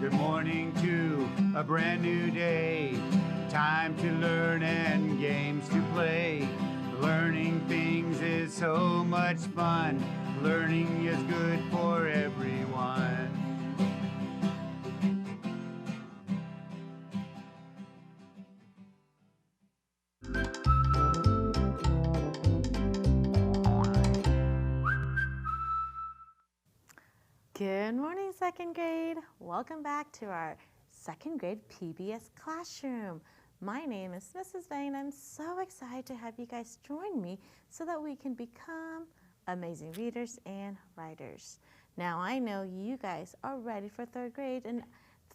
Good morning to a brand new day. Time to learn and games to play. Learning things is so much fun. Learning is good for everyone. Good morning, second grade. Welcome back to our second grade PBS classroom. My name is Mrs. Vane. I'm so excited to have you guys join me so that we can become amazing readers and writers. Now, I know you guys are ready for third grade, and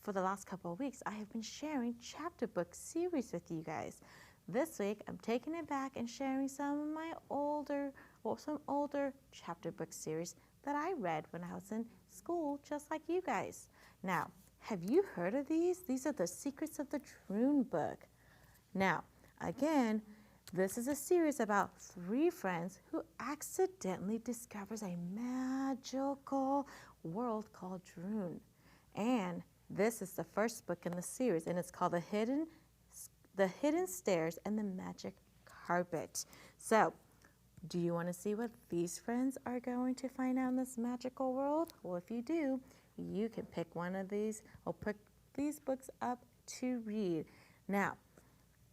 for the last couple of weeks, I have been sharing chapter book series with you guys. This week, I'm taking it back and sharing some older chapter book series that I read when I was in school, just like you guys. Now, have you heard of these? These are the Secrets of the Troon book. Now, again, this is a series about three friends who accidentally discovers a magical world called Droon. And this is the first book in the series, and it's called The Hidden Stairs and the Magic Carpet. So, do you want to see what these friends are going to find out in this magical world? Well, if you do, you can pick one of these or pick these books up to read. Now,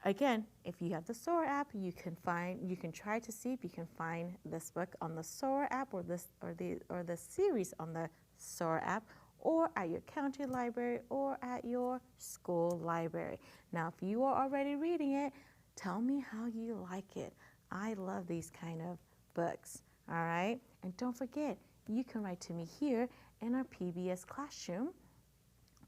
again, if you have the Sora app, you can try to see if you can find this book on the Sora app or the series on the Sora app, or at your county library or at your school library. Now, if you are already reading it, tell me how you like it. I love these kind of books, all right? And don't forget, you can write to me here in our PBS classroom,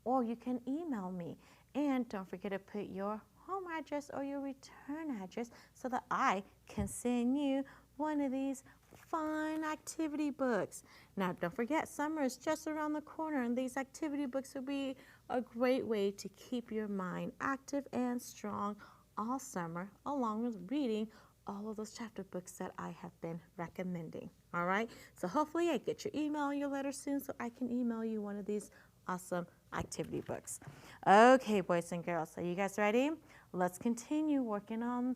or you can email me. And don't forget to put your home address or your return address so that I can send you one of these fun activity books. Now, don't forget, summer is just around the corner, and these activity books will be a great way to keep your mind active and strong all summer, along with reading all of those chapter books that I have been recommending. All right, so hopefully I get your email or your letter soon so I can email you one of these awesome activity books. Okay, boys and girls, are you guys ready? Let's continue working on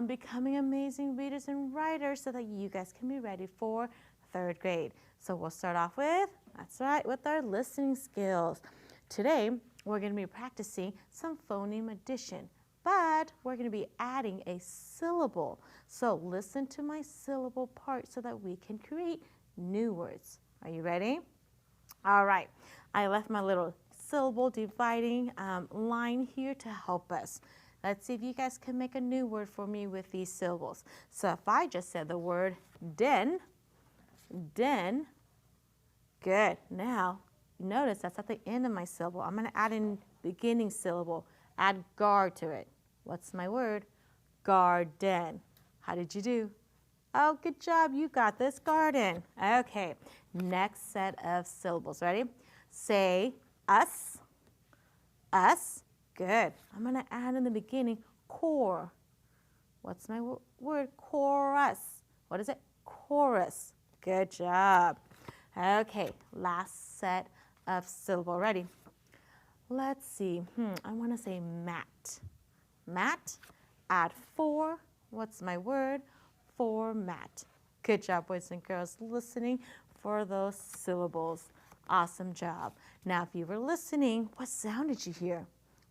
becoming amazing readers and writers so that you guys can be ready for third grade. So we'll start off with, that's right, with our listening skills. Today, we're going to be practicing some phoneme addition, but we're going to be adding a syllable. So listen to my syllable part so that we can create new words. Are you ready? All right. I left my little syllable dividing line here to help us. Let's see if you guys can make a new word for me with these syllables. So if I just said the word den, good. Now, notice that's at the end of my syllable. I'm going to add in beginning syllable. Add gar to it. What's my word? Garden. How did you do? Oh, good job. You got this. Garden. Okay. Next set of syllables. Ready? Say us. Us. Good. I'm going to add in the beginning core. What's my word? Chorus. What is it? Chorus. Good job. Okay. Last set of syllable. Ready? Let's see. I want to say mat. Mat. Add for. What's my word? Format. Good job, boys and girls, listening for those syllables. Awesome job. Now, if you were listening, what sound did you hear?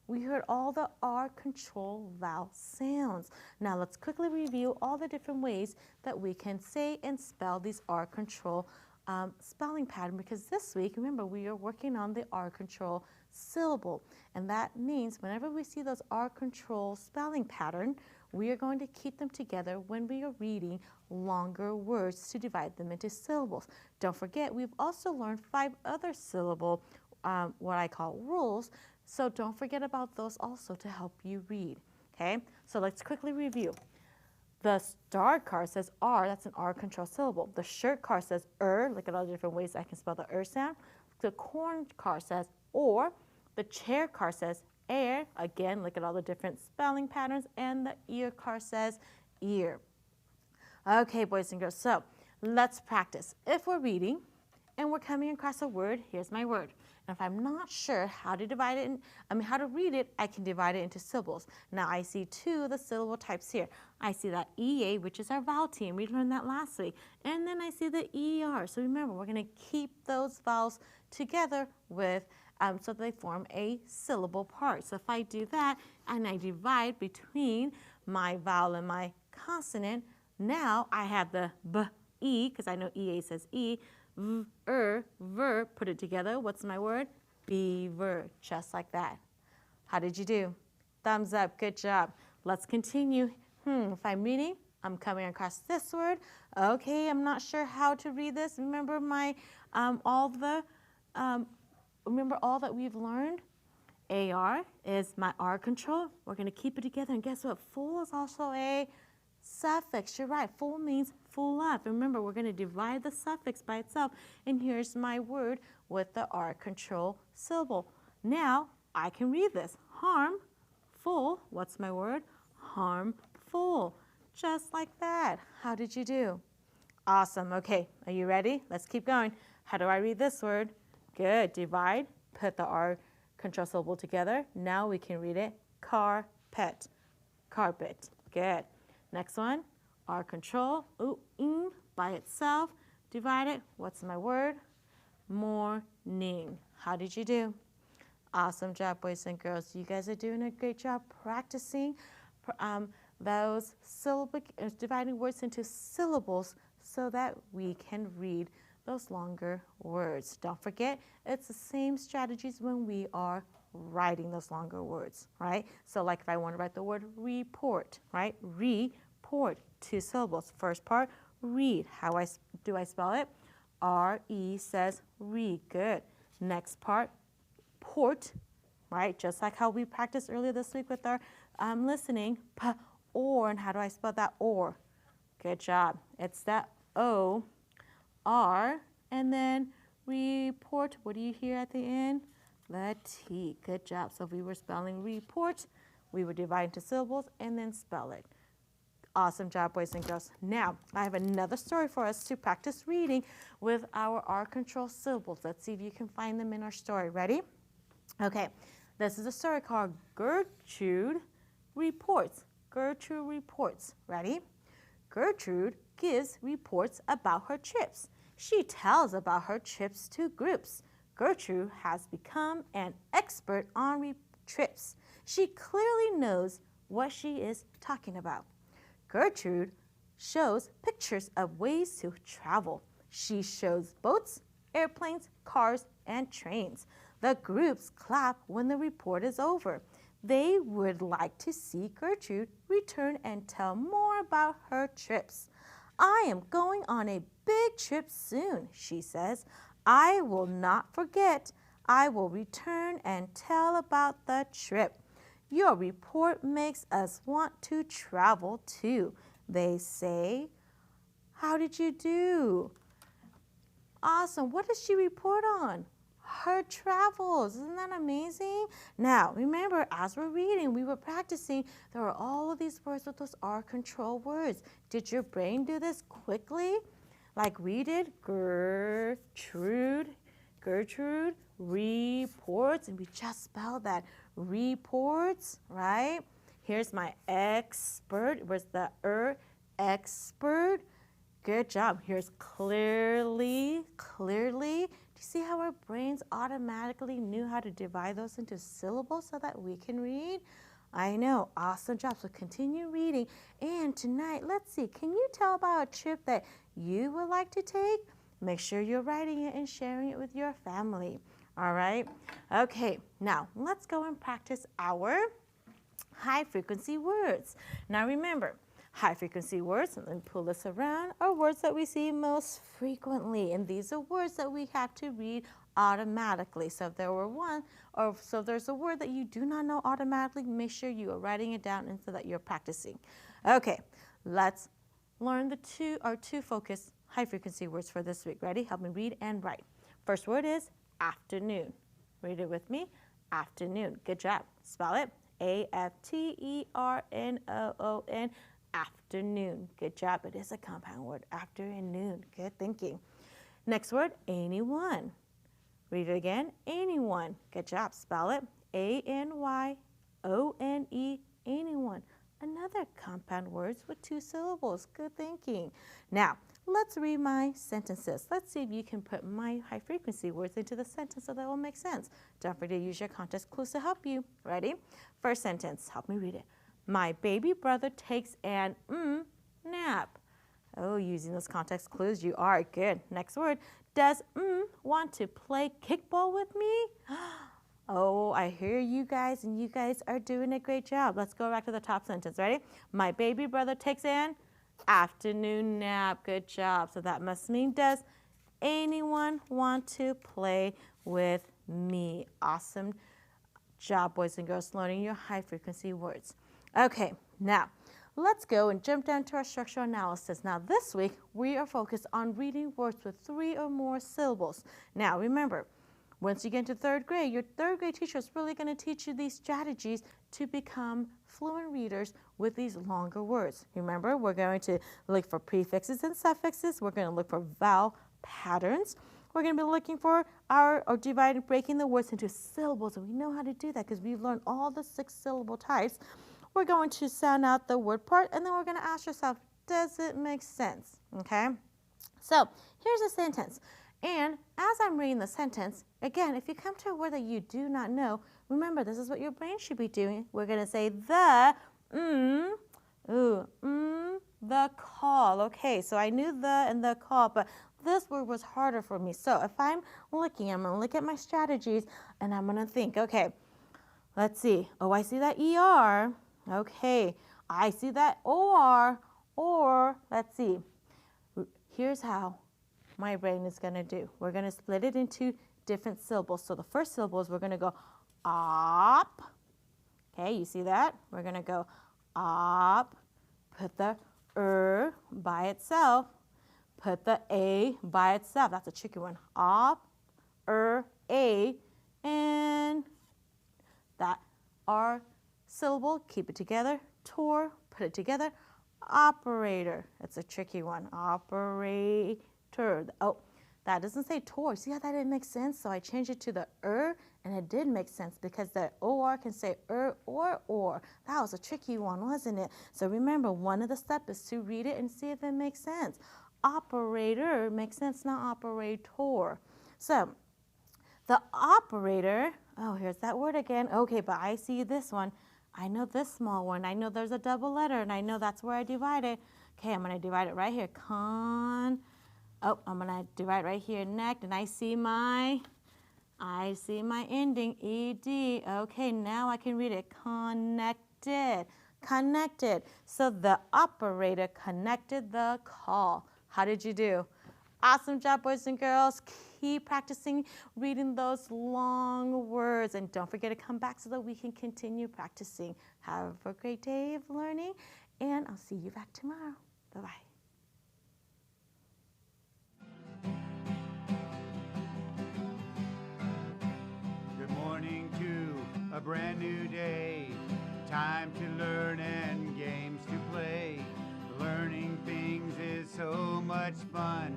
We heard all the R control vowel sounds. Now, let's quickly review all the different ways that we can say and spell these R control spelling pattern, because this week, remember, we are working on the R control syllable. And that means whenever we see those R control spelling pattern, we are going to keep them together when we are reading longer words to divide them into syllables. Don't forget, we've also learned 5 other syllable, what I call rules. So don't forget about those also to help you read. Okay, so let's quickly review. The star car says R, that's an R control syllable. The shirt car says look at all the different ways I can spell the sound. The corn car says or. The chair car says air, again, look at all the different spelling patterns. And the ear car says ear. Okay, boys and girls, so let's practice. If we're reading and we're coming across a word, here's my word. And if I'm not sure how to divide it, how to read it, I can divide it into syllables. Now I see two of the syllable types here. I see that EA, which is our vowel team. We learned that last week. And then I see the ER. So remember, we're going to keep those vowels together with so they form a syllable part. So if I do that and I divide between my vowel and my consonant, now I have the B-E, because I know EA says E, ver, put it together. What's my word? Beaver, just like that. How did you do? Thumbs up, good job. Let's continue. If I'm reading, I'm coming across this word. Okay, I'm not sure how to read this. Remember my remember all that we've learned? AR is my R control. We're going to keep it together. And guess what? Full is also a suffix. You're right. Full means full up. Remember, we're going to divide the suffix by itself. And here's my word with the R control syllable. Now, I can read this. Harmful. What's my word? Harmful. Just like that. How did you do? Awesome. Okay, are you ready? Let's keep going. How do I read this word? Good. Divide. Put the R control syllable together. Now we can read it. Carpet. Carpet. Good. Next one. R control. Ing by itself. Divide it. What's my word? Morning. How did you do? Awesome job, boys and girls. You guys are doing a great job practicing those dividing words into syllables so that we can read those longer words. Don't forget, it's the same strategies when we are writing those longer words, right? So like if I want to write the word report, right? Report, 2 syllables. First part, read. How do I spell it? R-E says read. Good. Next part, port, right? Just like how we practiced earlier this week with our listening. Or, and how do I spell that? Or. Good job. It's that O, R, and then report. What do you hear at the end? The T. Good job. So if we were spelling report, we would divide into syllables and then spell it. Awesome job, boys and girls. Now, I have another story for us to practice reading with our R control syllables. Let's see if you can find them in our story. Ready? Okay. This is a story called Gertrude Reports. Gertrude reports. Ready? Gertrude gives reports about her trips. She tells about her trips to groups. Gertrude has become an expert on trips. She clearly knows what she is talking about. Gertrude shows pictures of ways to travel. She shows boats, airplanes, cars, and trains. The groups clap when the report is over. They would like to see Gertrude return and tell more about her trips. I am going on a big trip soon, she says. I will not forget. I will return and tell about the trip. Your report makes us want to travel too, they say. How did you do? Awesome. What does she report on? Her travels. Isn't that amazing? Now, remember, as we're reading, we were practicing, there were all of these words with those R control words. Did your brain do this quickly? Like we did? Gertrude, reports, and we just spelled that. Reports, right? Here's my expert. Where's the expert? Good job. Here's clearly. Do you see how our brains automatically knew how to divide those into syllables so that we can read? I know. Awesome job. So continue reading. And tonight, let's see, can you tell about a trip that you would like to take? Make sure you're writing it and sharing it with your family. All right? Okay. Now, let's go and practice our high-frequency words. Now, remember, high-frequency words, and then pull this around, are words that we see most frequently. And these are words that we have to read automatically. So if there were one, or so there's a word that you do not know automatically, make sure you are writing it down and so that you're practicing. Okay, let's learn our two focus high-frequency words for this week. Ready? Help me read and write. First word is afternoon. Read it with me. Afternoon. Good job. Spell it. A-F-T-E-R-N-O-O-N. Afternoon. Good job. It is a compound word. After and noon. Good thinking. Next word, anyone. Read it again. Anyone. Good job. Spell it. A-N-Y-O-N-E. Anyone. Another compound words with 2 syllables. Good thinking. Now, let's read my sentences. Let's see if you can put my high frequency words into the sentence so that will make sense. Don't forget to use your context clues to help you. Ready? First sentence. Help me read it. My baby brother takes an nap. Oh, using those context clues, you are good. Next word. Does want to play kickball with me? Oh, I hear you guys, and you guys are doing a great job. Let's go back to the top sentence. Ready? My baby brother takes an afternoon nap. Good job. So that must mean, does anyone want to play with me? Awesome job, boys and girls, learning your high frequency words. Okay, now let's go and jump down to our structural analysis. Now this week, we are focused on reading words with 3 or more syllables. Now remember, once you get into 3rd grade, your 3rd grade teacher is really going to teach you these strategies to become fluent readers with these longer words. Remember, we're going to look for prefixes and suffixes. We're going to look for vowel patterns. We're going to be looking for breaking the words into syllables. And we know how to do that because we've learned all the 6 syllable types. We're going to sound out the word part, and then we're going to ask yourself, does it make sense? Okay? So here's a sentence. And as I'm reading the sentence, again, if you come to a word that you do not know, remember, this is what your brain should be doing. We're going to say the, the call. Okay, so I knew the and the call, but this word was harder for me. So if I'm going to look at my strategies, and I'm going to think, okay, let's see. Oh, I see that ER. Okay, I see that OR, or let's see. Here's how my brain is going to do. We're going to split it into different syllables. So the first syllable is we're going to go op. Okay, you see that? We're going to go op, put the by itself, put the A by itself. That's a tricky one. Op, A, and that R syllable, keep it together. Tor, put it together. Operator, it's a tricky one. Operator. Oh, that doesn't say tor. See how that didn't make sense? So I changed it to the and it did make sense because the or can say or. That was a tricky one, wasn't it? So remember, one of the steps is to read it and see if it makes sense. Operator makes sense, not operator. So the operator, oh, here's that word again. Okay, but I see this one. I know this small one. I know there's a double letter, and I know that's where I divide it. Okay, I'm going to divide it right here. I'm going to divide right here, neck, and I see my ending, ed. Okay, now I can read it. Connected. So the operator connected the call. How did you do? Awesome job, boys and girls. Keep practicing reading those long words. And don't forget to come back so that we can continue practicing. Have a great day of learning, and I'll see you back tomorrow. Bye-bye. Good morning to a brand new day. Time to learn and games to play. Learning things is so much fun.